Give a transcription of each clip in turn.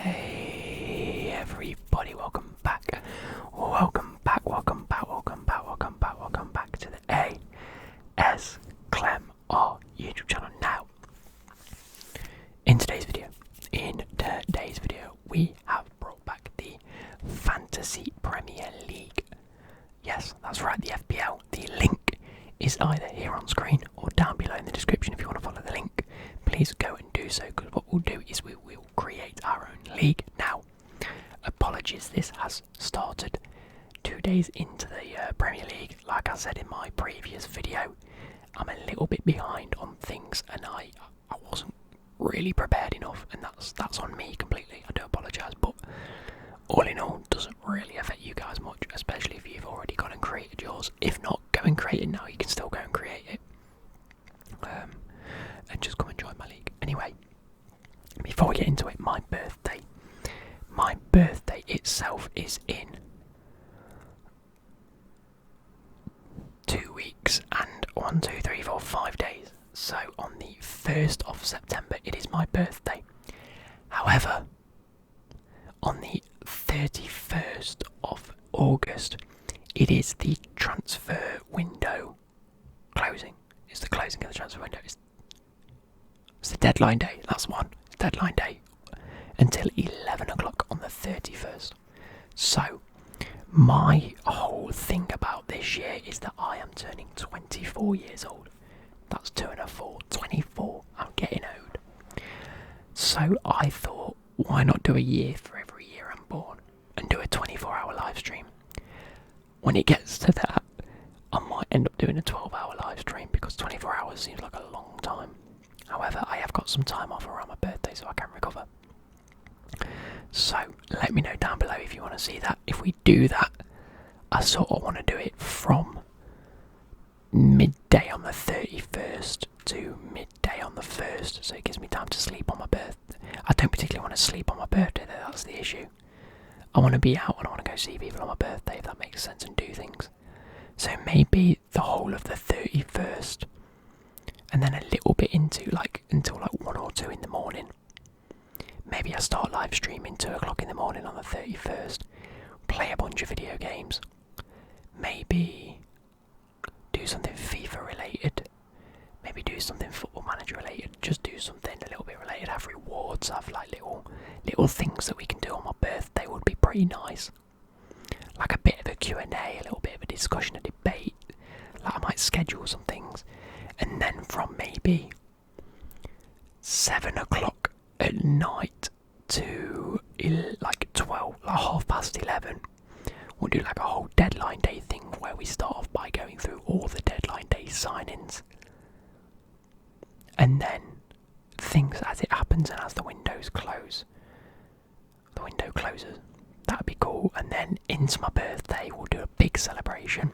Hey everybody, welcome back. Welcome back to the AS Clem R YouTube channel. Now, in today's video, we have brought back the Fantasy Premier League. Yes, that's right, the FPL. The link is either here on screen or down below in the description. If you want to follow the link, please go and do so, because what we'll do is we will create our own league. Now, apologies, this has started 2 days into the Premier League. Like I said in my previous video, I'm a little bit behind on things, and I wasn't really prepared enough, and that's on me completely. I do apologise, but all in all, doesn't really affect you guys much, especially if you've already gone and created yours. If not, go and create it now. You can still go and create it, and just come and join my league. Anyway, before we get into it, my birthday itself is in 2 weeks and 5 days. So on the 1st of September, it is my birthday. However, on the 31st of August, it is the transfer window closing. It's the closing of the transfer window. It's the deadline day. That's one. It's deadline day until 11 o'clock on the 31st. So, my whole thing about this year is that I am turning 24 years old. That's 2 and a 4. 24. I'm getting old. So I thought, why not do a year for every year I'm born and do a 24-hour live stream? When it gets to that, I might end up doing a 12-hour live stream, because 24 hours seems like a long time. However, I have got some time off around my birthday, so I can recover. So let me know down below if you want to see that. If we do that, I sort of want to do it from midday on the 31st to midday on the 1st, so it gives me time to sleep on my birthday. I don't particularly want to sleep on my birthday though, that's the issue. I want to be out and I want to go see people on my birthday, if that makes sense, and do things. So maybe the whole of the 31st, and then a little bit until like 1 or 2 in the morning. Maybe I start live streaming 2 o'clock in the morning on the 31st, play a bunch of video games, maybe do something FIFA related, maybe do something Football Manager related, just do something a little bit related, have rewards, have like little things that we can do on my birthday would be pretty nice. Like a bit of a Q&A, a little bit of a discussion, a debate. Like I might schedule some things, and then from maybe 7 o'clock at night to like 12, like 11:30, we'll do like a whole deadline day thing where we start off by going through all the deadline day sign-ins, and then things as it happens, and as the windows close, the window closes. That'd be cool. And then into my birthday, we'll do a big celebration.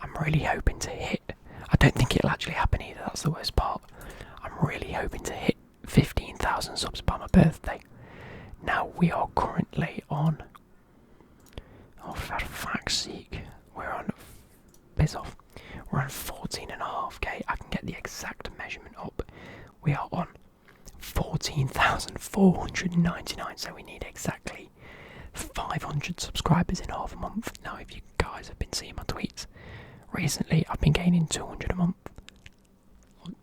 I'm really hoping to hit, I don't think it'll actually happen either, that's the worst part. I'm really hoping to hit 15,000 subs by my birthday. Now, we are currently on, oh for fuck's sake, we're on 14.5k. I can get the exact measurement up. We are on 14,499, so we need exactly 500 subscribers in half a month. Now, if you guys have been seeing my tweets recently, I've been gaining 200 a month,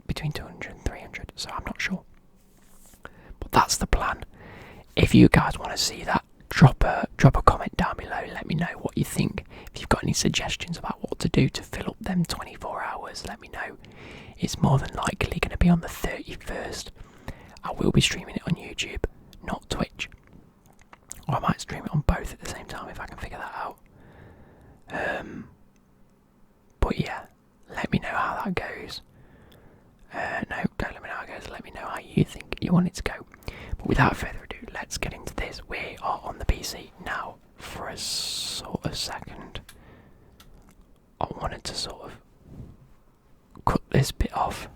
between 200 and 300, so I'm not sure, but that's the plan. If you guys want to see that, drop a comment down below. Let me know what you think. If you've got any suggestions about what to do to fill up them 24 hours, let me know. It's more than likely going to be on the 31st. I will be streaming it on YouTube, not Twitch. Or I might stream it on both at the same time if I can figure that out. But yeah, let me know how that goes. No, don't let me know how it goes. Let me know how you think you want it to go. But without further ado, let's get into this. We are on the PC now. For a sort of second, I wanted to sort of cut this bit off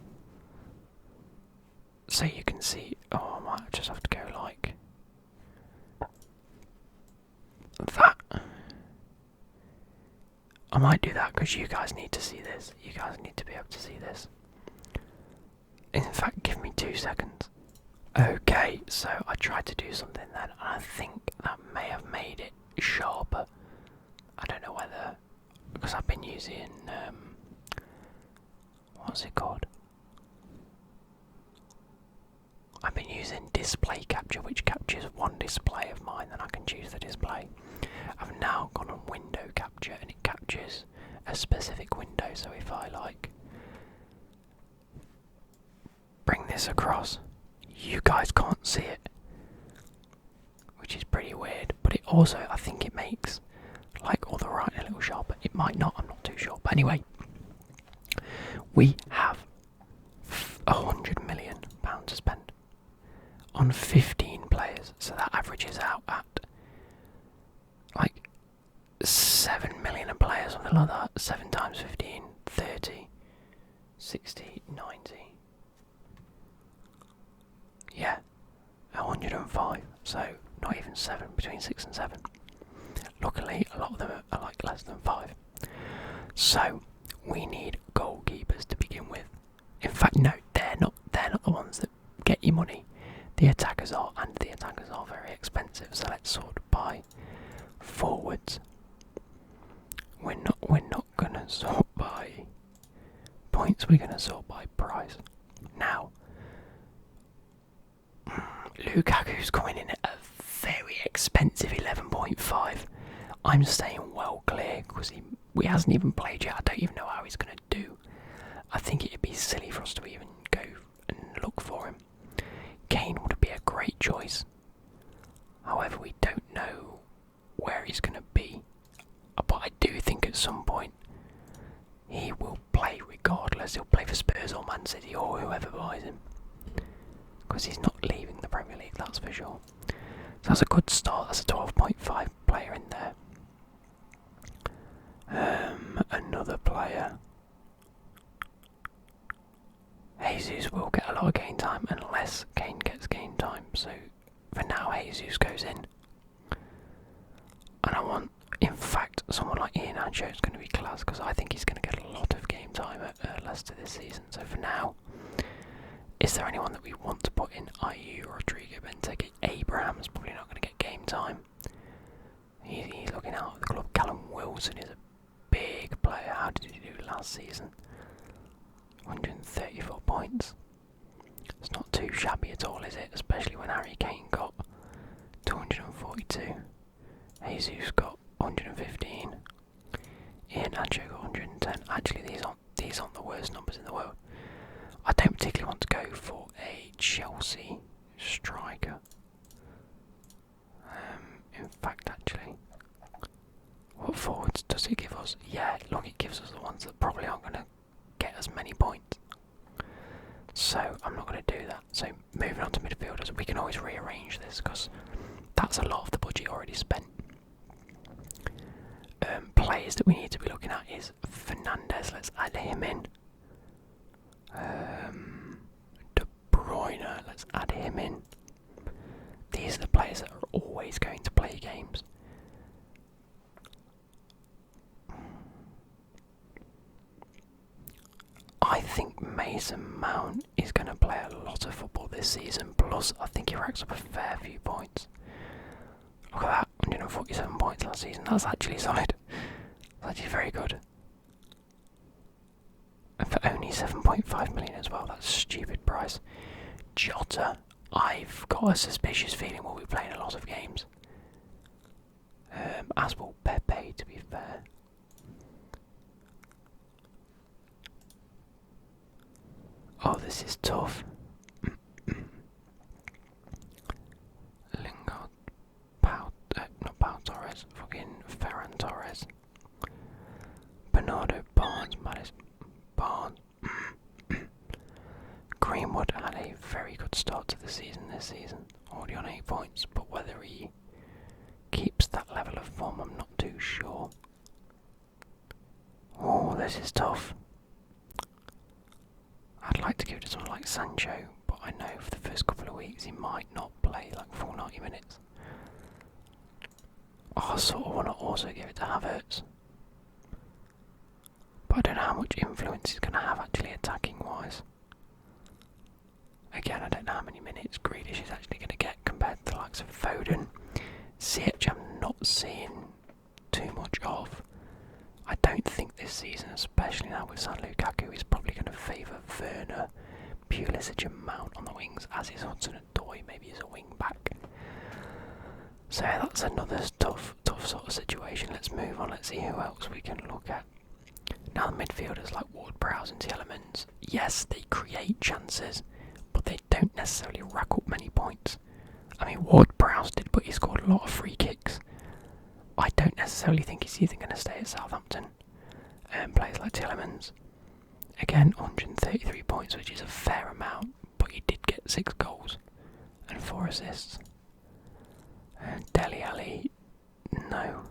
so you can see. Oh, I might just have to go like that. I might do that because you guys need to see this. You guys need to be able to see this. In fact, give me 2 seconds. Okay, so I tried to do something then, and I think that may have made it sharper. I don't know whether, because I've been using, what's it called? I've been using display capture, which captures one display of mine, then I can choose the display. I've now gone on window capture, and it captures a specific window, so if I like bring this across, you guys can't see it, which is pretty weird, but it also, I think it makes like all the writing a little sharper. It might not, I'm not too sure, but anyway, we have £100 million to spend on 15 players, so that averages out at like 7 million a player, something like that. 7 times 15, 30, 60, 90. Yeah, 105. So not even 7, between 6 and 7. Luckily, a lot of them are like less than 5. So we need goalkeepers to begin with. In fact, no, they're not the ones that get you money. The attackers are, and the attackers are very expensive. So let's sort by forwards. We're not gonna sort by points. We're gonna sort by price. Now, Lukaku's coming in at a very expensive 11.5. I'm staying well clear because he hasn't even played yet. I don't even know how he's gonna do. I think it'd be silly for us to even go and look for him. Kane would be a great choice. However, we don't know where he's going to be. But I do think at some point he will play regardless. He'll play for Spurs or Man City or whoever buys him. Because he's not leaving the Premier League, that's for sure. So that's a good start. That's a 12.5 player in there. Another player. Jesus will get a lot of game time unless Kane gets game time. So for now, Jesus goes in. And I want, in fact, someone like Ian Ancho is going to be class because I think he's going to get a lot of game time at Leicester this season. So for now, is there anyone that we want to put in? IU, Rodrigo, Benteke, Abraham's probably not going to get game time. He's looking out at the club. Callum Wilson is a big player. How did he do last season? 134 points. It's not too shabby at all, is it? Especially when Harry Kane got 242. Jesus got 115. Ian Ancho got 110. Actually, these aren't the worst numbers in the world. I don't particularly want to go for a Chelsea striker. In fact, actually, what forwards does it give us? Yeah, look, it gives us the ones that probably aren't going to get as many points. So I'm not going to do that. So moving on to midfielders, we can always rearrange this because that's a lot of the budget already spent. Players that we need to be looking at is Fernandes. Let's add him in. De Bruyne. Let's add him in. These are the players that are always going to play games. I think Mason Mount is going to play a lot of football this season, plus I think he racks up a fair few points. Look at that, 147 points last season, that's actually solid. That's actually very good. And for only 7.5 million as well, that's a stupid price. Jota, I've got a suspicious feeling we'll be playing a lot of games. As will Pepe, to be fair. Oh, this is tough. Lingard, not Pau Torres, fucking Ferran Torres. Bernardo, Barnes, Barnes. Greenwood had a very good start to the season this season, already on 8 points, but whether he keeps that level of form, I'm not too sure. Oh, this is tough. I'd like to give it to someone like Sancho, but I know for the first couple of weeks he might not play like full 90 minutes. Oh, I sort of want to also give it to Havertz. But I don't know how much influence he's going to have actually attacking wise. Again, I don't know how many minutes minutes Grealish is actually going to get compared to the likes of Foden. CH I'm not seeing too much of. I don't think this season, especially now with San Lukaku, is probably going to favour Werner, Pulisic and Mount on the wings, as is Hudson-Odoi, maybe as a wing back. So that's another tough sort of situation. Let's move on, let's see who else we can look at. Now the midfielders like Ward-Prowse and Tielemans, yes, they create chances, but they don't necessarily rack up many points. I mean, Ward-Prowse did, but he scored a lot of free kicks. I don't necessarily think he's even going to stay at Southampton. Players like Tielemans, again, 133 points, which is a fair amount, but he did get 6 goals and 4 assists. Dele Alli, no.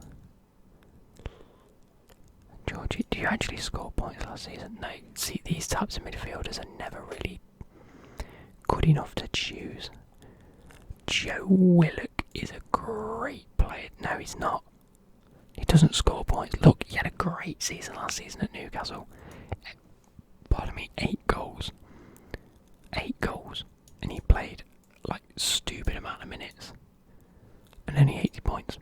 Georgie, do you actually score points last season? No. See, these types of midfielders are never really good enough to choose. Joe Willock is a great player. No, he's not. He doesn't score points. Look, he had a great season last season at Newcastle. Pardon me, 8 goals. 8 goals. And he played like stupid amount of minutes. And only 80 points.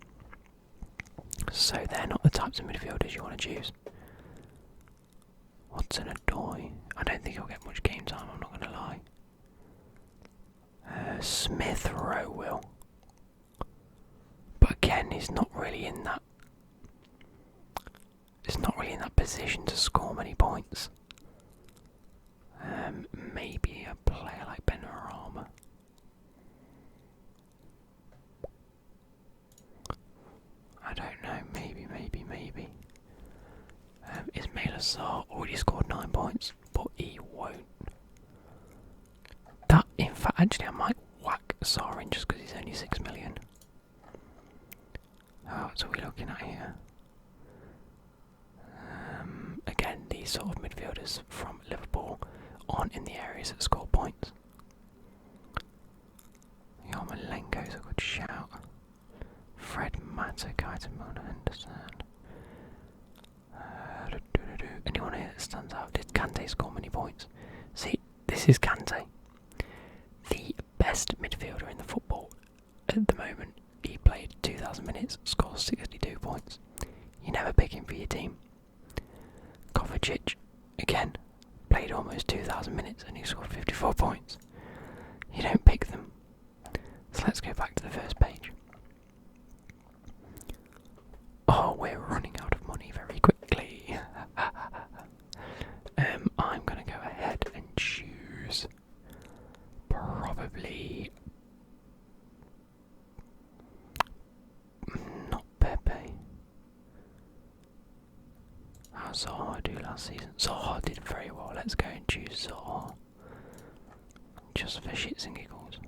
So they're not the types of midfielders you want to choose. Hudson-Odoi. I don't think he'll get much game time, I'm not going to lie. Smith Rowe will. But again, he's not really in that. He's not really in that position to score many points. Maybe a player like Benrahma. I don't know. Maybe. Ismail Assar already scored 9 points, but he won't. That, in fact, actually, I might whack Assar in just because he's only 6 million. Oh, what are we looking at here? Again, these sort of midfielders from Liverpool aren't in the areas that score points. Yarmolenko's a good shout. Fred Mata, Kaita Mona Henderson. Anyone here that stands out? Did Kante score many points? See, this is Kante. The best midfielder in the football at the moment. He played 2,000 minutes, scores 62 points. You never pick him for your team. Kovacic, again, played almost 2,000 minutes and he scored 54 points. You don't pick them. So let's go back to the first page. Oh, we're running out of money very quickly. I'm going to go ahead and choose probably not Pepe. How Zaha do last season? Zaha did very well. Let's go and choose Zaha. Just for shits and giggles.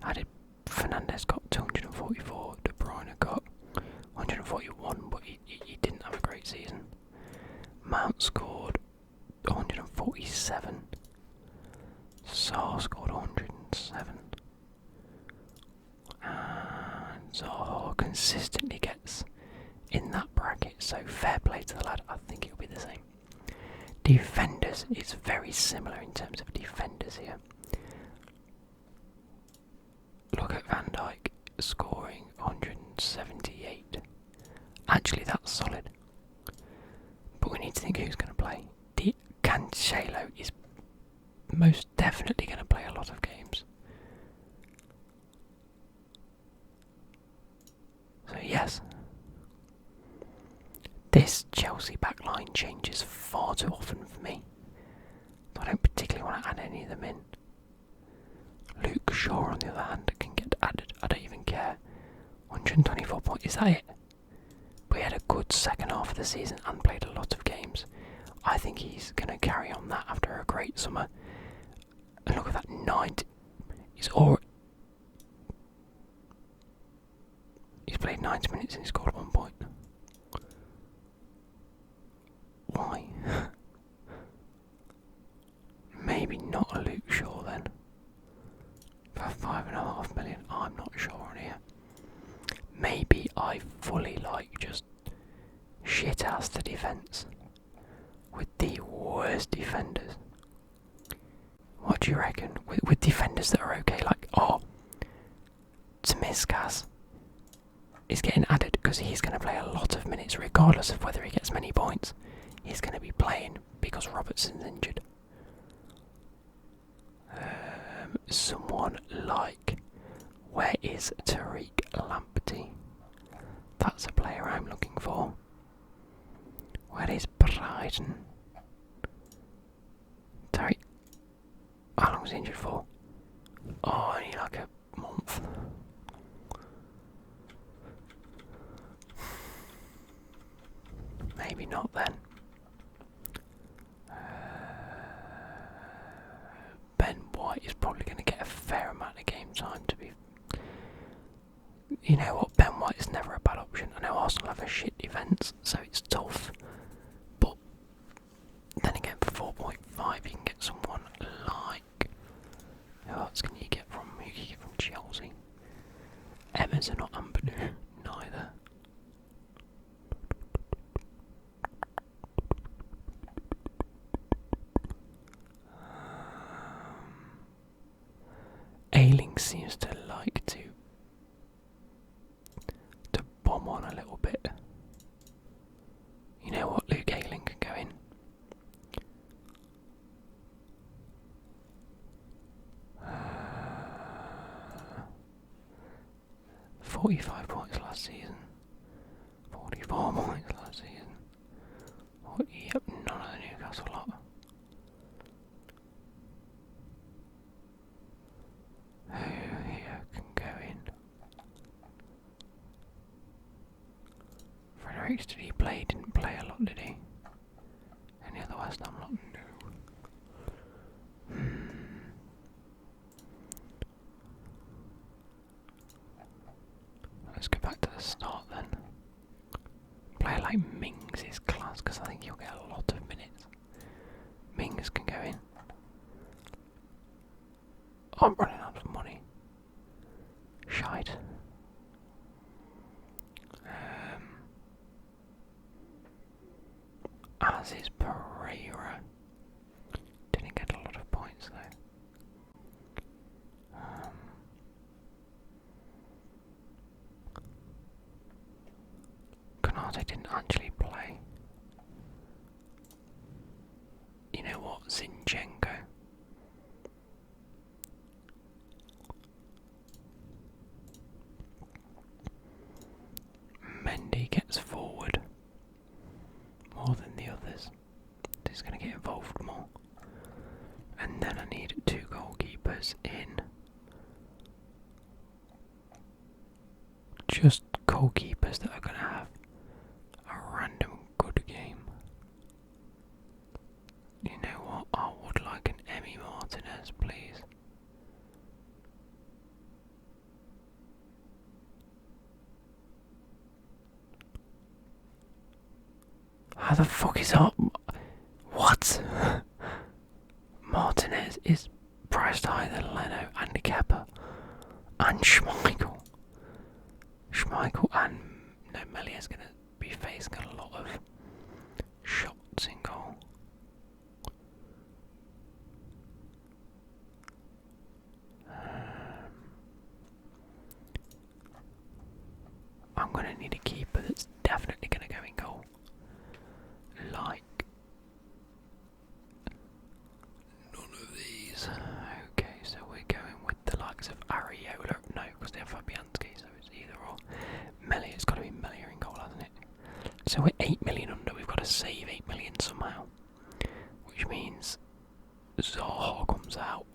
How did Fernandes got 244? De Bruyne got 141, but he didn't have a great season. Mount scored 147. Saar scored 107. And Zaha consistently gets in that bracket, so fair play to the lad. I think it'll be the same. Defenders is very similar in terms of defenders here. Look at Van Dijk scoring 178. Actually, that's solid. But we need to think who's going to play. Cancelo is most definitely going to play a lot of games. So yes. This Chelsea backline changes far too often for me. I don't particularly want to add any of them in. Luke Shaw, on the other hand, can get added. I don't even care. 124 points. Is that it? But he had a good second half of the season and played a lot of games. I think he's going to carry on that after a great summer. And look at that, 90. He's played 90 minutes and he scored 1 point. Why? Maybe not a Luke Shaw then. For 5.5 million, I'm not sure on here. Maybe I fully just shit ass the defence with the worst defenders. What do you reckon? With defenders that are okay, like, Tsimikas is getting added because he's going to play a lot of minutes regardless of whether he gets many points. He's going to be playing because Robertson's injured. Someone like, where is Tariq Lamptey? That's a player I'm looking for. Where is Brighton? Tariq, how long was he injured for? Oh, only like a month. Maybe not then. Ben White is probably going to get a fair amount of game time to be. You know what? Ben White is never a bad option. I know Arsenal have a shit defence, so it's tough. But then again, for 4.5, you can get someone like. Who else can you get from? Who can you get from Chelsea? Emerson or Ampadu? Neither. Ayling seems to like to bomb on a little bit. You know what? Luke Ayling can go in. 45 points last season. 44 points last season. Yep, none of the Newcastle lot. Who here can go in? Fredericks, did he play? Didn't play a lot, did he? Any other West Ham lot? No. Let's go back to the start then. Player like Mings is class because I think he'll get a lot of minutes. Mings can go in. Oh, I'm running out of money. Shite. As is Pereira. Didn't get a lot of points though. Konate didn't actually play. You know what? Zinchenko. Mendy gets forward more than the others. He's going to get involved more. And then I need 2 goalkeepers in. Just goalkeepers that are going to have a random good game. You know what? I would like an Emi Martinez, please. How the fuck is that? What? Martinez is priced higher than Leno and Kepa and Schmeichel. Schmeichel and Melia's going to be facing a lot of shots in goal. I'm going to need a keeper that's definitely going to go in goal. Like none of these. Okay, so we're going with the likes of Areola. No, because they have Fabianski, so it's either or. It's got to be Melia in goal, hasn't it? So we're 8 million under. We've got to save 8 million somehow, which means Zaha comes out.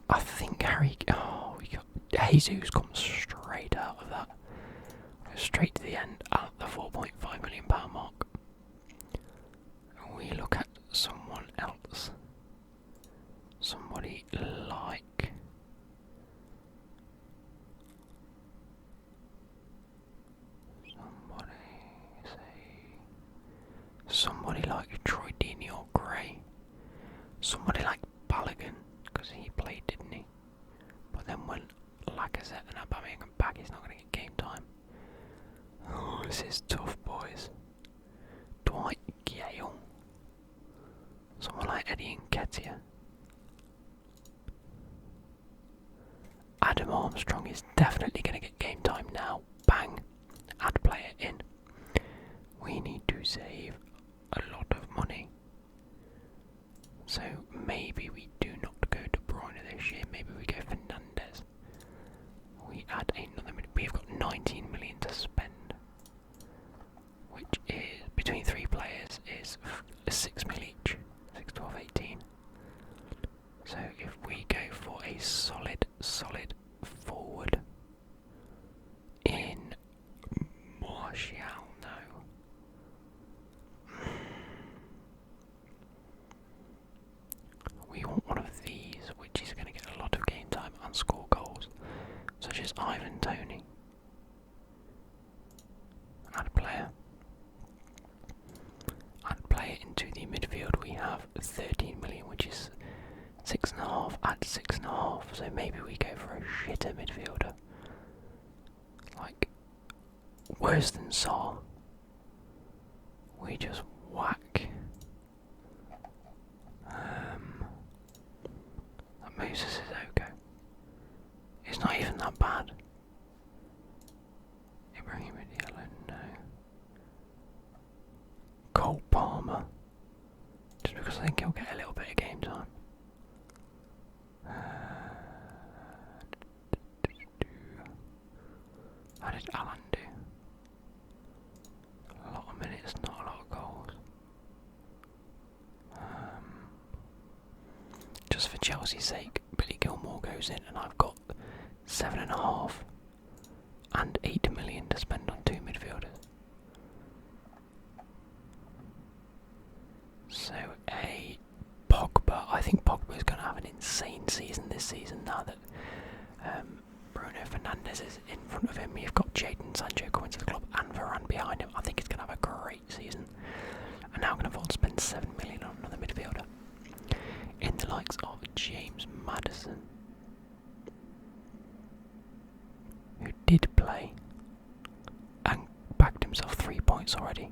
I think we got Jesus comes straight out of that. Straight to the end at the £4.5 million mark. We look at someone else. Somebody like somebody like Troy Deeney or Gray. Somebody like Balogun, because he played, didn't he? But then when Lacazette and Aubameyang are back, he's not going to get game time. Oh, this is tough, boys. Dwight Gale. Someone like Eddie Nketiah. Adam Armstrong is definitely going to get game time now. Bang. Add player in. We need to save a lot of money. So maybe we do not go De Bruyne this year. Maybe we go Fernandes. We add another million. We've got 19 million to spend, which is between 3 players is 6 mil each. 6, 12, 18. So if we go for a solid forward in Martial, no. We want one of these, which is going to get a lot of game time and score goals, such as Ivan Toney. Add player. Add player into the midfield. We have 13 million, which is 6.5. Add 6.5. So maybe we go for a shitter midfielder, like worse than Saar. We just whack. That Moses Sissoko. It's not even that bad. Ibrahim Diallo, no. Cole Palmer. Just because I think he'll get a little bit of game time. How did Alan do? A lot of minutes, not a lot of goals. Just for Chelsea's sake, Billy Gilmore goes in, and I've got 7.5 and 8 million to spend on 2 midfielders. So a Pogba. I think Pogba is going to have an insane season this season now that Bruno Fernandes is in front of him. You've got Jadon Sancho coming to the club and Varane behind him. I think he's going to have a great season. And now I'm going to afford to spend 7 million on another midfielder. In the likes of James Maddison, who did play and bagged himself 3 points already.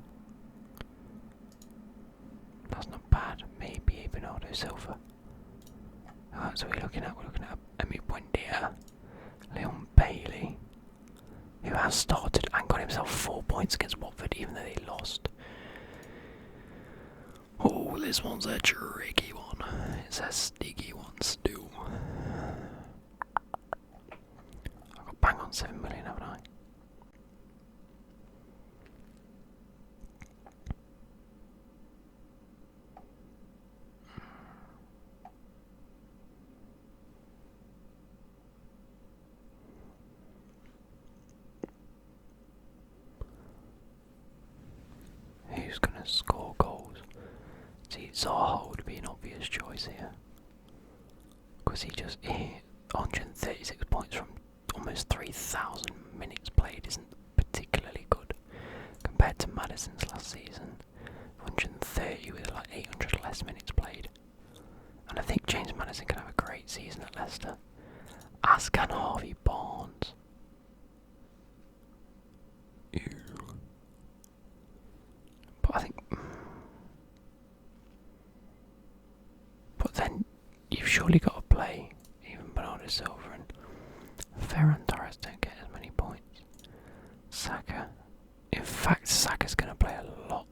That's not bad. Maybe a Bernardo Silva. So we're looking at Emi Buendia, Leon Bailey, who has started and got himself 4 points against Watford, even though they lost. Oh, this one's a tricky one. It's a sticky one still. I've got bang on 7 million, haven't I? Who's going to score goals? See, Zaha would be an obvious choice here, because he 136 points from almost 3,000 minutes played isn't particularly good compared to Maddison's last season. 130 with like 800 less minutes played. And I think James Maddison can have a great season at Leicester, as can Harvey Barnes. Ew. But I think, but then you've surely got to play even Bernardo Silva and Ferran Torres don't get as many points. Saka, in fact, Saka's going to play a lot.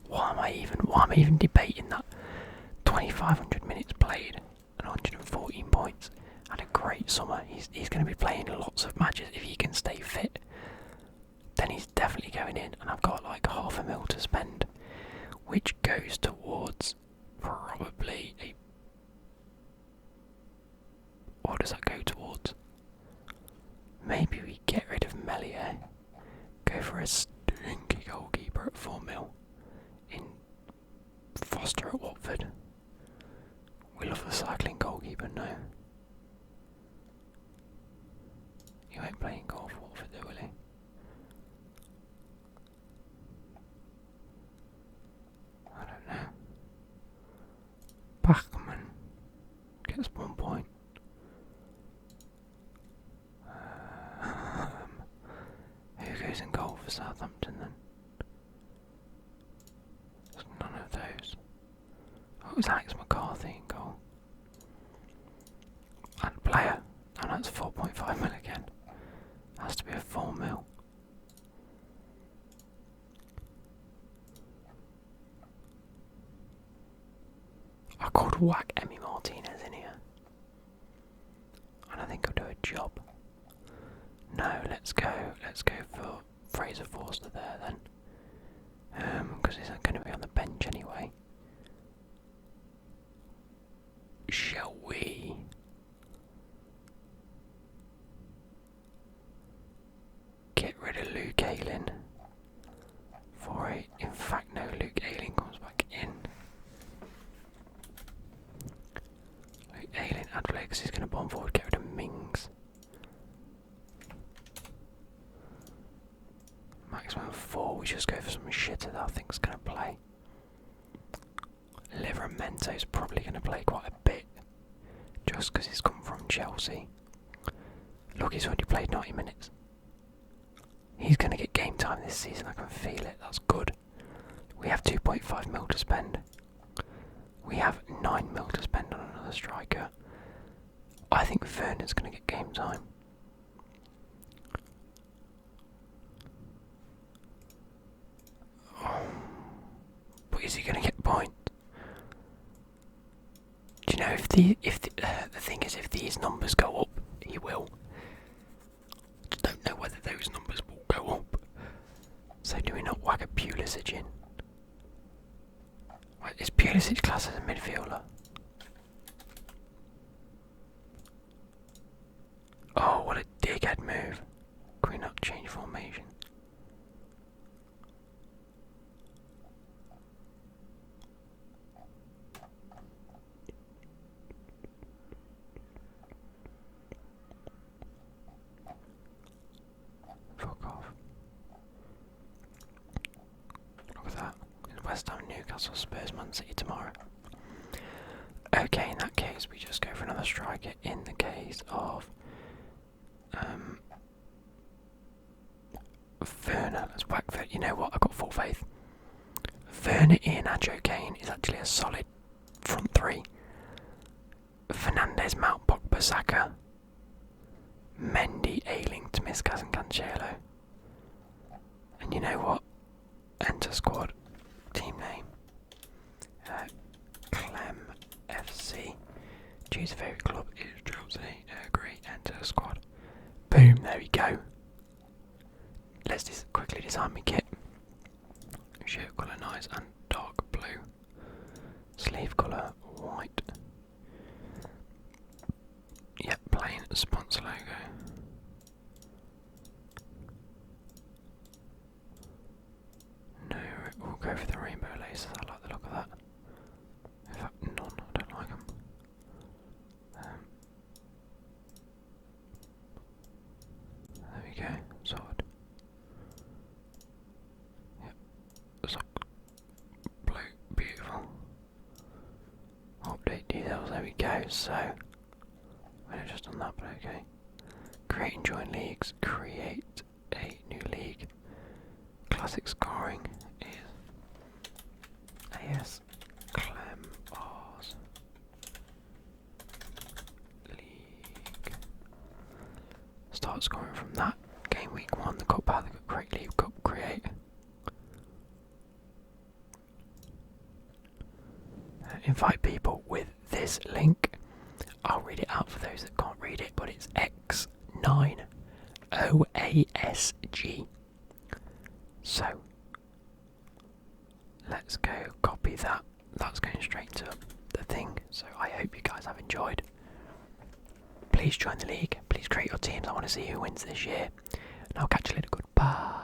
Why am I even debating that? 2,500 minutes played and 114 points. Had a great summer. He's going to be playing lots of matches if he can stay fit. Then he's definitely going in, and I've got like £500,000 to spend, which goes towards probably a. What does that go towards? Maybe we get rid of Melier, go for a stinky goalkeeper at 4 mil in Foster at Watford. We love the cycling goalkeeper, no. He won't play in goal for Watford though, will he? I don't know. Bachmann gets 1 point. Who goes in goal for Southampton then? There's none of those. Oh, it was Alex McCarthy in goal. And player. And that's 4.5. could whack Emmy Martinez in here. And I think I'll do a job. No, let's go for Fraser Forster there then. Because he's going to be on the bench anyway. Shall we? Get rid of Luke Ayling for it. In fact, no, Luke Ayling comes back in. Luke Ayling, add flex, he's going to bomb forward, get rid of Mings. Maximum 4, we just go for some shitter that I think's going to play. Liveramento's probably going to play quite a bit, just because he's come from Chelsea. Look, he's already played 90 minutes. He's going to get game time this season, I can feel it, that's good. We have 2.5 mil to spend. We have 9 mil to spend on another striker. I think Werner's going to get game time. But is he going to get points? Do you know if the thing is, if these numbers go up, he will. I don't know whether those numbers will go up. So do we not whack a Pulisic in? Wait, is Pulisic class as a midfielder? Oh, what a dickhead move. Can we not change formation? Fuck off. Look at that. West Ham, Newcastle, Spurs, Man City tomorrow. Okay, in that case, we just go for another striker. In the case of Werner, let's whack Werner. You know what? I've got full faith. Werner, Iheanacho, Kane is actually a solid front three. Fernandes, Mount, Pogba, Saka, Mendy, Ayling, Tsimikas and Cancelo. And you know what? Enter squad. Team name. Clem FC. Choose a favourite club. Is Chelsea. Agree. Enter squad. Boom. There we go. Let's just quickly design my kit. Shirt colour nice and dark blue. Sleeve colour white. Yep, plain sponsor logo. No, we'll go for the rainbow laces. I like the look of that. In fact, none. I don't like them. There we go. Sorted. Yep. Sock. Blue. Beautiful. Update details. There we go. So, I have just done that, but okay. Create and join leagues. Create a new league. Classic scoring is AS Clem R's League. Start scoring from that. Game week 1, the cup path, create league, cup create. Invite people with this link. I'll read it out for those that can't read it, but it's X9OASG. So, let's go copy that. That's going straight to the thing. So I hope you guys have enjoyed. Please join the league. Please create your teams. I want to see who wins this year. And I'll catch you later. Goodbye.